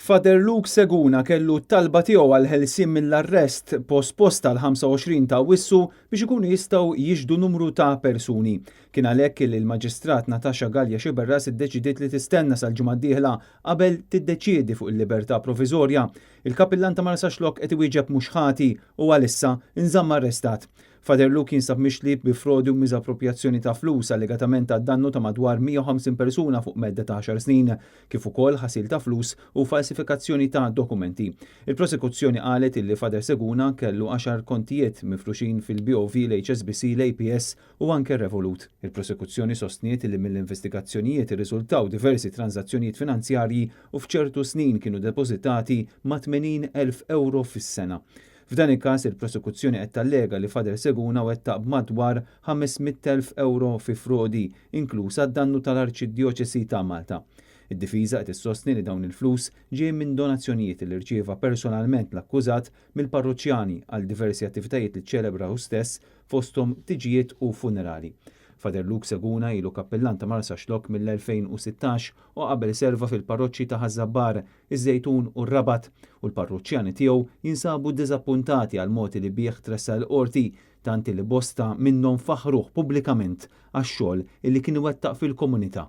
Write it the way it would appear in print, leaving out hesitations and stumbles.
Father Luke Seguna kellu talba tiegħu għal ħelsien mill-arrest posposta l-25 ta' Wissu biex ikunu jistgħu jiġdu numru ta' persuni. Kien għalhekk li l-Maġistrat Natasha Galja Xiberras iddeċidiet li tistenna sal-ġimgħa d-dieħla qabel tiddeċiedi fuq il-libertà provizorja. Il-Kapillan ta' Marsa Xlok qed iwieġeb mhux ħati u għalissa inżamm arrestat. Father Luke jinsab mixlib bi frodi u miżappropriazzjoni ta' flus allegatament ta' dannu ta' madwar 150 persuna fuq medda ta' 10 snin, kif ukoll ħasil ta' flus u falsifikazzjoni ta' dokumenti. Il-prosekuzzjoni qalet illi Father Seguna kellu 10 kontijiet mifruxin fil-BOV, l-HSBC, l-APS u anke Revolut. Il-prosekuzzjoni sostniet illi mill-investigazzjonijiet irriżultaw diversi transazzjonijiet finanzjarji u f'ċertu snin kienu depożitati ma' 80,000 euro fis-sena. F'dan il-każ il-prosekuzzjoni qed tallega li Father Seguna wettaq b'madwar 500,000 euro fi frodi, inklusa d-dannu tal-Arċiddijoċesi ta' Malta. Id-difiża qed issostni li dawn il-flus ġej minn donazzjonijiet li rċieva personalment l-akkużat mill-parroċjani għal diversi attivitajiet li ċċelebraw stess fosthom tiġijiet u funerali. Father Luke Seguna ilu kappellan ta' Marsa Xlok mill-2016 u qabel serva fil-parroċċi ta' Ħażabbar, iż-Żejtun u r-Rabat u l-parroċċjani tiegħu jinsabu ddiżappuntati għal modi li bih tressa l-qorti tanti li bosta minnhom faħruh pubblikament għax-xogħol illi kien iwettaq fil-komunità.